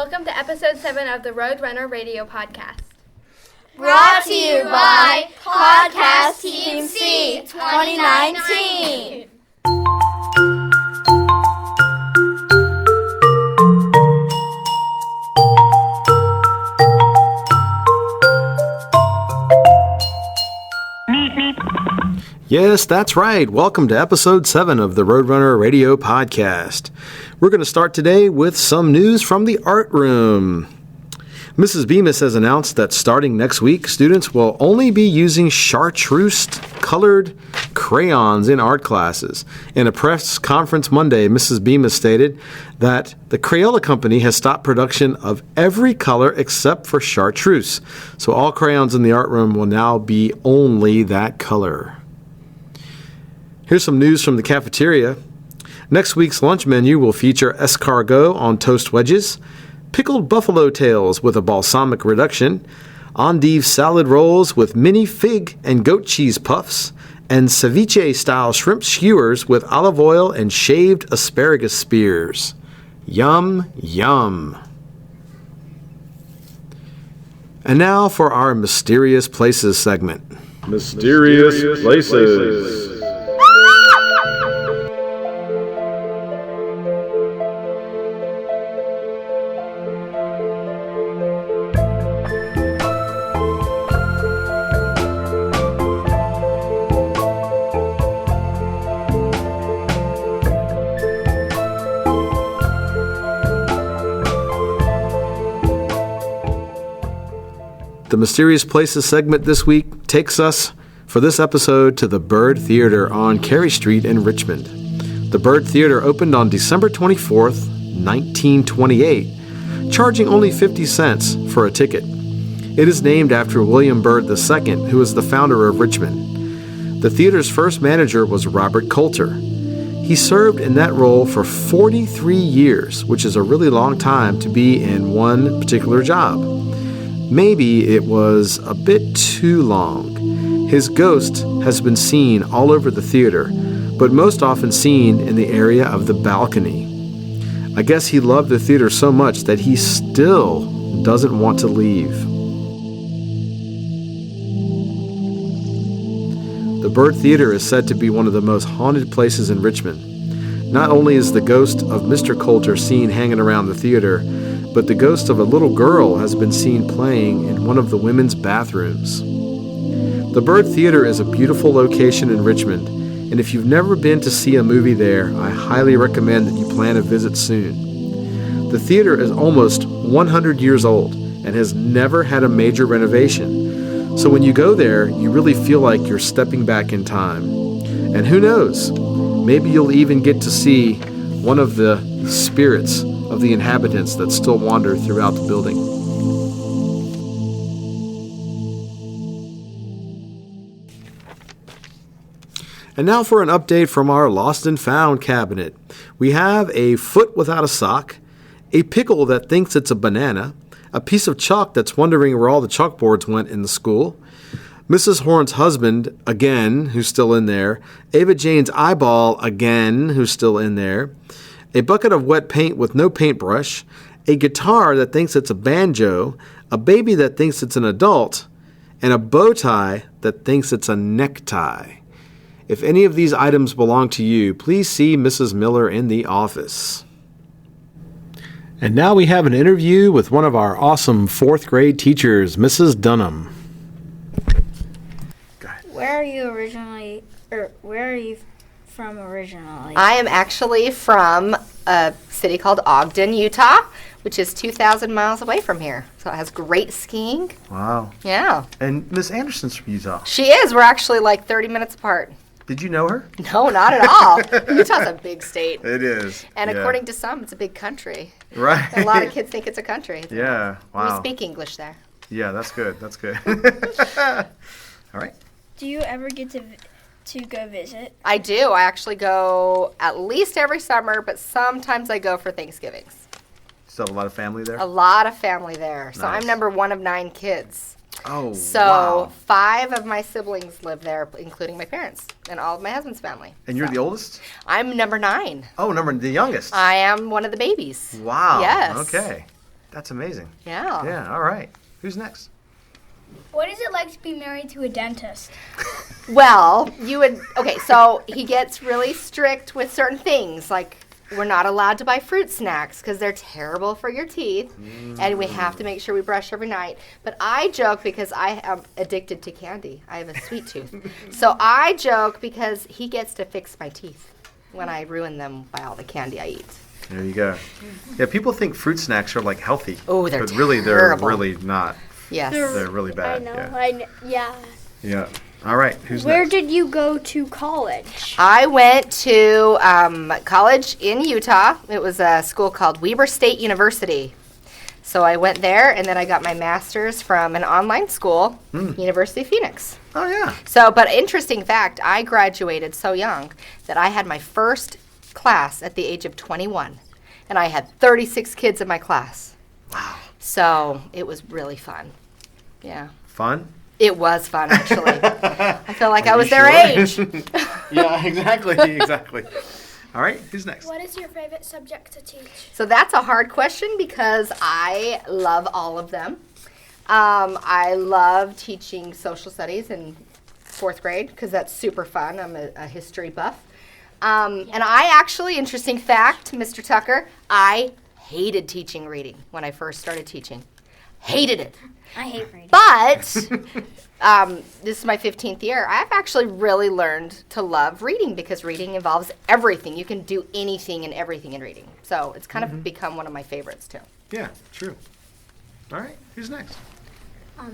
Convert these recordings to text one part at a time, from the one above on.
Welcome to episode 7 of the Roadrunner Radio Podcast. Brought to you by Podcast Team C 2019. Yes, that's right. Welcome to episode 7 of the Roadrunner Radio Podcast. We're going to start today with some news from the art room. Mrs. Bemis has announced that starting next week, students will only be using chartreuse-colored crayons in art classes. In a press conference Monday, Mrs. Bemis stated that the Crayola company has stopped production of every color except for chartreuse. So all crayons in the art room will now be only that color. Here's some news from the cafeteria. Next week's lunch menu will feature escargot on toast wedges, pickled buffalo tails with a balsamic reduction, endive salad rolls with mini fig and goat cheese puffs, and ceviche-style shrimp skewers with olive oil and shaved asparagus spears. Yum, yum. And now for our Mysterious Places segment. Mysterious Places. The Mysterious Places segment this week takes us, for this episode, to the Byrd Theater on Carey Street in Richmond. The Byrd Theater opened on December 24th, 1928, charging only 50 cents for a ticket. It is named after William Byrd II, who was the founder of Richmond. The theater's first manager was Robert Coulter. He served in that role for 43 years, which is a really long time to be in one particular job. Maybe it was a bit too long. His ghost has been seen all over the theater, but most often seen in the area of the balcony. I guess he loved the theater so much that he still doesn't want to leave. The Byrd Theater is said to be one of the most haunted places in Richmond. Not only is the ghost of Mr. Coulter seen hanging around the theater, but the ghost of a little girl has been seen playing in one of the women's bathrooms. The Byrd Theater is a beautiful location in Richmond, and if you've never been to see a movie there, I highly recommend that you plan a visit soon. The theater is almost 100 years old and has never had a major renovation, so when you go there, you really feel like you're stepping back in time. And who knows, maybe you'll even get to see one of the spirits of the inhabitants that still wander throughout the building. And now for an update from our Lost and Found cabinet. We have a foot without a sock, a pickle that thinks it's a banana, a piece of chalk that's wondering where all the chalkboards went in the school, Mrs. Horn's husband, again, who's still in there, Ava Jane's eyeball, again, who's still in there, a bucket of wet paint with no paintbrush, a guitar that thinks it's a banjo, a baby that thinks it's an adult, and a bow tie that thinks it's a necktie. If any of these items belong to you, please see Mrs. Miller in the office. And now we have an interview with one of our awesome 4th grade teachers, Mrs. Dunham. Where are you from originally? I am actually from a city called Ogden, Utah, which is 2,000 miles away from here. So it has great skiing. Wow. Yeah. And Miss Anderson's from Utah. She is. We're actually like 30 minutes apart. Did you know her? No, not at all. Utah's a big state. It is. And according to some, it's a big country. Right. A lot of kids think it's a country. Yeah. Wow. We speak English there. Yeah, that's good. That's good. All right. Do you ever get to go visit? I do. I actually go at least every summer, but sometimes I go for Thanksgivings. Still have a lot of family there? A lot of family there. Nice. So I'm number 1 of 9 kids. Oh, So wow. 5 of my siblings live there, including my parents and all of my husband's family. And you're the oldest? I'm number 9. Oh, the youngest. I am one of the babies. Wow. Yes. Okay. That's amazing. Yeah. Yeah, all right. Who's next? What is it like to be married to a dentist? Well, so he gets really strict with certain things, like we're not allowed to buy fruit snacks because they're terrible for your teeth, and we have to make sure we brush every night. But I joke because I am addicted to candy. I have a sweet tooth. So I joke because he gets to fix my teeth when I ruin them by all the candy I eat. There you go. Yeah, people think fruit snacks are like healthy. Oh, they're but really, terrible. they're really not. Yes. They're really bad. Yeah. Yeah. All right. Who's Where next? did you go to college? I went to college in Utah. It was a school called Weber State University. So I went there, and then I got my master's from an online school, University of Phoenix. Oh yeah. So, but interesting fact, I graduated so young that I had my first class at the age of 21, and I had 36 kids in my class. Wow. So it was really fun. Yeah. Fun? It was fun, actually. I feel like Are I was you their sure? age. Yeah, exactly. All right. Who's next? What is your favorite subject to teach? So that's a hard question because I love all of them. I love teaching social studies in 4th grade because that's super fun. I'm a history buff. And I actually, interesting fact, Mr. Tucker, I hated teaching reading when I first started teaching. Hated it. I hate reading. But this is my 15th year. I've actually really learned to love reading because reading involves everything. You can do anything and everything in reading. So it's kind of become one of my favorites, too. Yeah, true. All right. Who's next?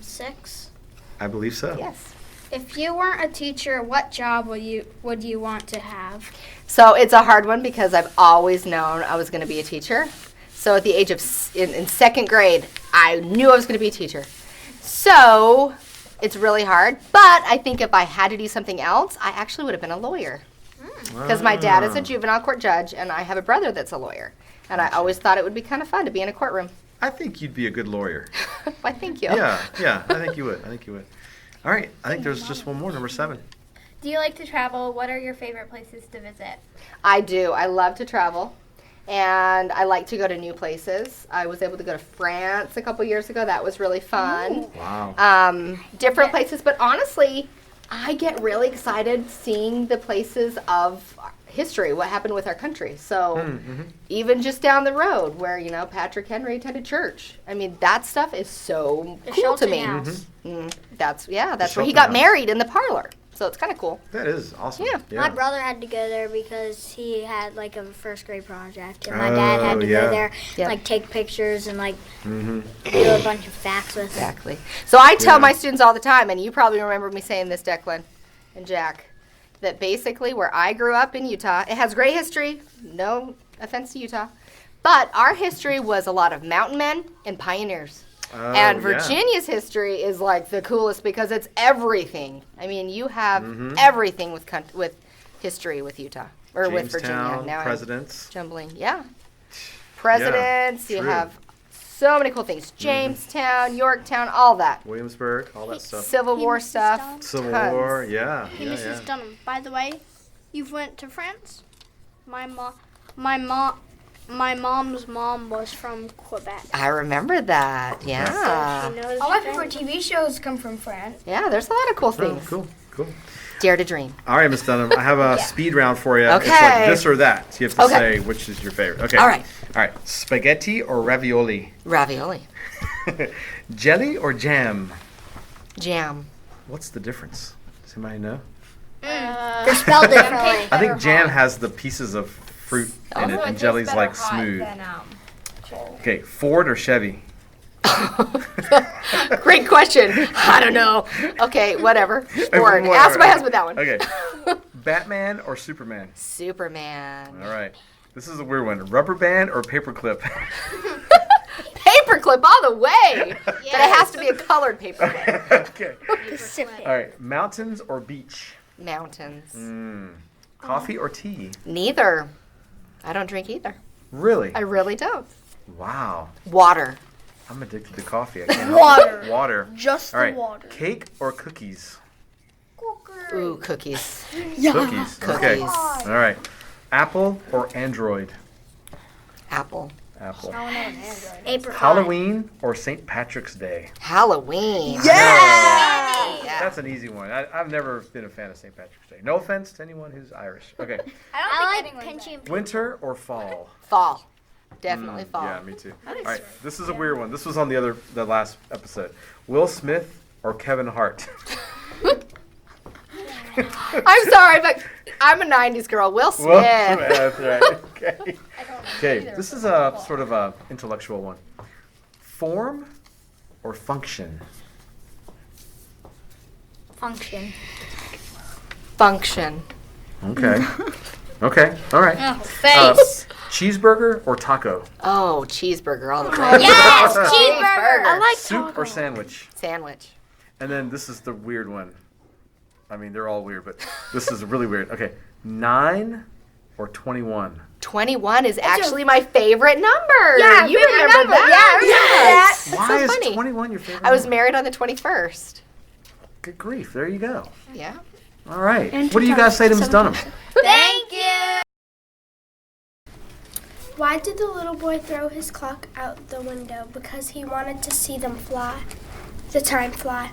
6. I believe so. Yes. If you weren't a teacher, what job would you want to have? So it's a hard one because I've always known I was going to be a teacher. So at the age of, in 2nd grade, I knew I was going to be a teacher. So it's really hard. But I think if I had to do something else, I actually would have been a lawyer. Because my dad is a juvenile court judge, and I have a brother that's a lawyer. And I always thought it would be kind of fun to be in a courtroom. I think you'd be a good lawyer. Why, thank you. Yeah, I think you would. All right. I think there's just one more, number 7. Do you like to travel? What are your favorite places to visit? I do. I love to travel. And I like to go to new places. I was able to go to France a couple years ago. That was really fun. Wow. Different places. But honestly, I get really excited seeing the places of history, what happened with our country. So even just down the road where, Patrick Henry attended church. I mean, that stuff is so cool to me. That's where he got married, in the parlor. So it's kind of cool. That is awesome. Yeah. My brother had to go there because he had a 1st grade project, and my dad had to go there, take pictures and do a bunch of facts with it. Exactly. So I tell my students all the time, and you probably remember me saying this, Declan and Jack, that basically where I grew up in Utah, it has great history, no offense to Utah, but our history was a lot of mountain men and pioneers. And Virginia's history is the coolest because it's everything. I mean, you have everything with history with Utah or with Virginia. Now presidents. I'm jumbling. Yeah. Presidents. You have so many cool things. Jamestown, Yorktown, all that. Williamsburg, all that stuff. Civil War stuff. Civil tons. War, yeah. Mrs. Dunham, by the way, you've went to France? My mom's mom was from Quebec. I remember that. Yeah. So she knows All my French. favorite TV shows come from France. Yeah, there's a lot of cool Oh, things. cool. Dare to dream. All right, Miss Dunham, I have a speed round for you. It's Okay. like this or that. So you have to say which is your favorite. Okay. All right. Spaghetti or ravioli? Ravioli. Jelly or jam? Jam. What's the difference? Does anybody know? They're spelled differently. I think jam has the pieces of fruit in it, and jelly's smooth. Okay, Ford or Chevy? Great question. I don't know. Okay, whatever. Ford. Ask my husband that one. Okay. Batman or Superman? Superman. All right. This is a weird one. Rubber band or paperclip? Paperclip all the way. But it has to be a colored paperclip. Okay. Pacific. All right. Mountains or beach? Mountains. Coffee or tea? Neither. I don't drink either. Really? I really don't. Wow. Water. I'm addicted to coffee. I can't Water. Water. Just All right. the water. Cake or cookies? Ooh, cookies. Cookies. Okay. Cookies. All right. Apple or Android? Apple. Apple. Apricot. Halloween or St. Patrick's Day? Halloween. Yeah! That's an easy one. I've never been a fan of St. Patrick's Day. No offense to anyone who's Irish. Okay. I like pinchy and Winter or fall? Fall. Definitely fall. Yeah, me too. All right, this is a weird one. This was on the last episode. Will Smith or Kevin Hart? I'm sorry, but I'm a 90s girl. Will Smith. Will Smith, right. Okay. Okay, this is a sort of a intellectual one. Form or function? function. Function. Okay. Okay, all right. Oh, face. Cheeseburger or taco? Oh, cheeseburger all the way. Yes, cheeseburger. I like Soup taco. or sandwich? Sandwich. And then this is the weird one. I mean, they're all weird, but this is really weird. Okay, 9 or 21? 21 is actually my favorite number. Yeah, you favorite remember number. that? Yeah, I remember Yes. that. Why so is funny. 21 your favorite I was number? married on the 21st. Good grief, there you go. Yeah. All right. And What do you guys say to Ms. Dunham? Thank you. Why did the little boy throw his clock out the window? Because he wanted to see them fly. The time fly.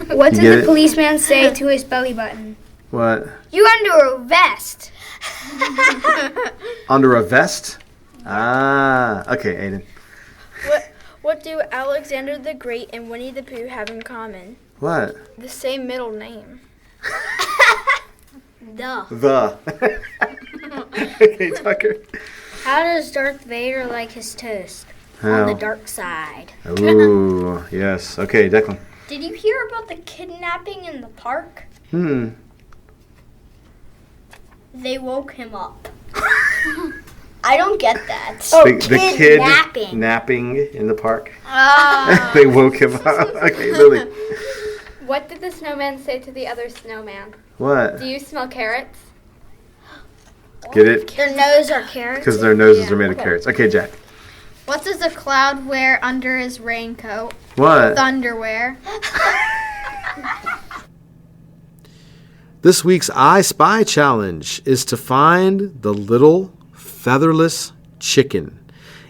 What You did get the it? policeman say to his belly button? What? You under a vest. Under a vest? Ah, okay, Aiden. What do Alexander the Great and Winnie the Pooh have in common? What? The same middle name. Duh. The. Okay, Tucker. How does Darth Vader like his toast? On the dark side. Ooh, yes. Okay, Declan. Did you hear about the kidnapping in the park? They woke him up. I don't get that. The kid Kidnapping. napping in the park. They woke him up. Okay, Lily. What did the snowman say to the other snowman? What? Do you smell carrots? Get it? Their nose are carrots. Because their noses are made of carrots. Okay, Jack. What does a cloud wear under his raincoat? What? Thunderwear. This week's I Spy challenge is to find the little featherless chicken.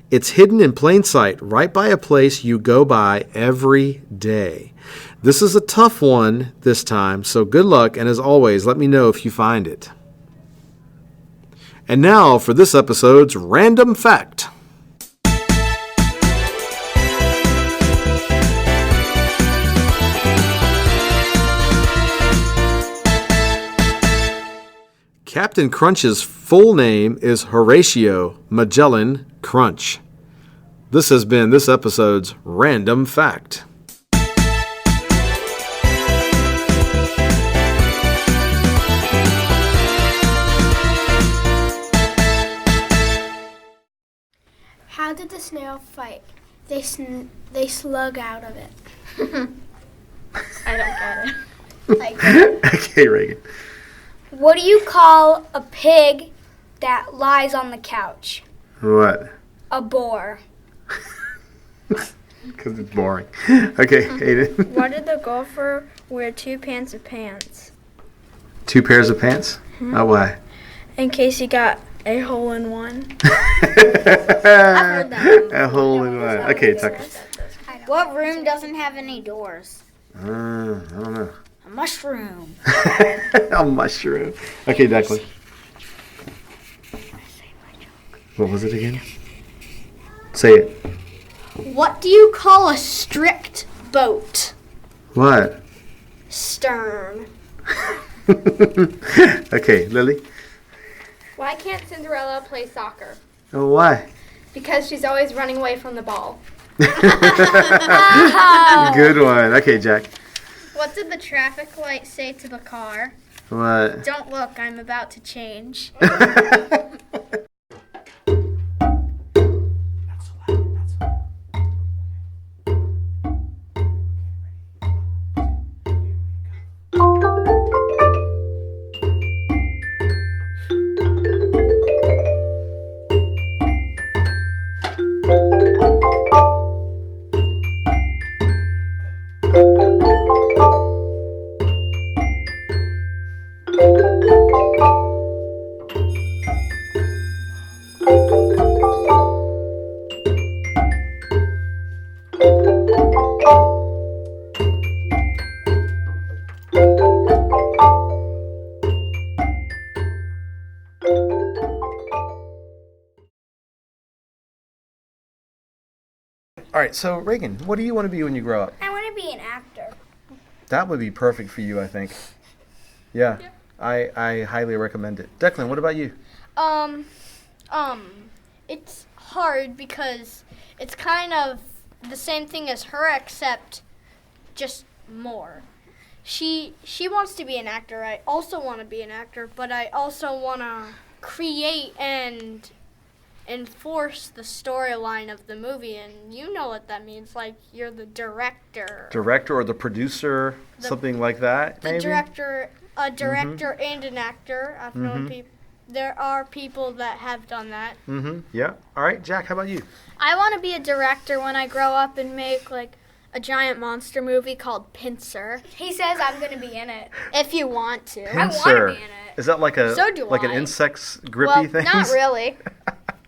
It's hidden in plain sight right by a place you go by every day. This is a tough one this time, so good luck, and as always, let me know if you find it. And now for this episode's random fact. Captain Crunch's full name is Horatio Magellan Crunch. This has been this episode's random fact. How did the snail fight? They slug out of it. I don't get it. Okay, Reagan. What do you call a pig that lies on the couch? What? A boar. Because it's boring. Okay, Aiden. Why did the golfer wear 2 pairs of pants? 2 pairs of pants? Oh, why? In case he got a hole in one. A hole in one. Okay, Tucker. What room doesn't have any doors? I don't know. A mushroom. A mushroom. Okay, Declan. What was it again? Say it. What do you call a strict boat? What? Stern. Okay, Lily. Why can't Cinderella play soccer? Oh, why? Because she's always running away from the ball. Good one. Okay, Jack. What did the traffic light say to the car? What? Don't look, I'm about to change. All right, so Reagan, what do you want to be when you grow up? I want to be an actor. That would be perfect for you, I think. Yeah, I highly recommend it. Declan, what about you? It's hard because it's kind of the same thing as her, except just more. She wants to be an actor. I also want to be an actor, but I also want to create and enforce the storyline of the movie, and you know what that means. Like, you're the director. Director or the producer, something like that, The maybe? director and an actor. I've known people. There are people that have done that. Yeah. All right, Jack, how about you? I want to be a director when I grow up and make like a giant monster movie called Pincer. He says I'm going to be in it. If you want to. Pincer. be in it. Is that like a So do like an I. insect's grippy Well, thing? not really.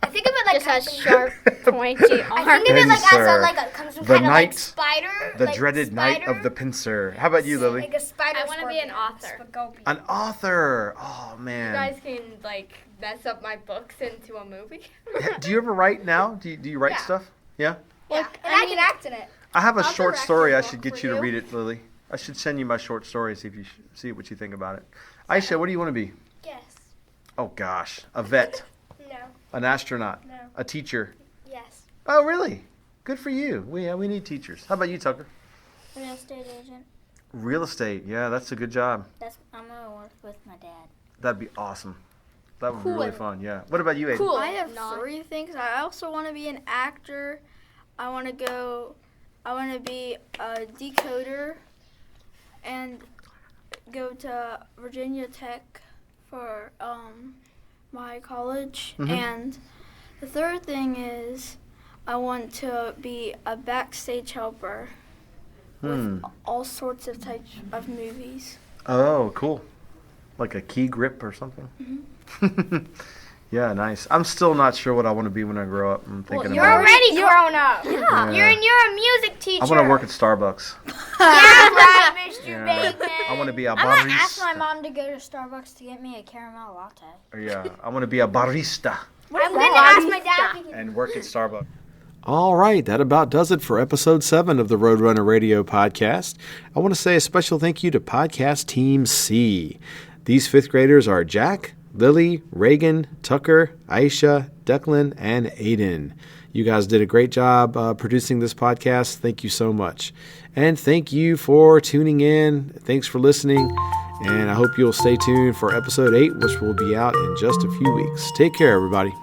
I think of it like Just has sharp, pointy arms. I think of it like as Pincer. a, like a comes some The kind of like night- spider. The like dreaded night spider, of the pincer. How about you, Lily? Like a spider. I wanna be an scorpion. author. Scorpion. An author. Oh man. You guys can like mess up my books into a movie. Do you ever write now? Do you write Yeah. stuff? Yeah. Yeah, and I can act in it. I have a I'll short direct story. your I book should get for you to you. read it, Lily. I should send you my short story. See if you see what you think about it. Aisha, what do you want to be? Yes. Oh gosh, a vet, No. an astronaut, No. a teacher. Yes. Oh really? Good for you. We need teachers. How about you, Tucker? Real estate agent. Real estate. Yeah, that's a good job. I'm gonna work with my dad. That'd be awesome. That would be really fun. Yeah. What about you, Aiden? Cool. I have 3 things. I also want to be an actor. I want to be a decoder and go to Virginia Tech for my college. And the third thing is I want to be a backstage helper with all sorts of types of movies. Oh, cool. Like a key grip or something? Yeah, nice. I'm still not sure what I want to be when I grow up. I'm thinking You're about it. already grown up. Yeah. You're a music teacher. I want to work at Starbucks. Yeah, right, Mr. Yeah. Bateman. I want to be a I'm gonna ask barista. my mom to go to Starbucks to get me a caramel latte. Yeah, I want to be a barista I'm going to ask my dad. if he can- and work at Starbucks. All right, that about does it for episode 7 of the Roadrunner Radio podcast. I want to say a special thank you to Podcast Team C. These 5th graders are Jack, Lily, Reagan, Tucker, Aisha, Declan, and Aiden. You guys did a great job producing this podcast. Thank you so much. And thank you for tuning in. Thanks for listening. And I hope you'll stay tuned for episode 8, which will be out in just a few weeks. Take care, everybody.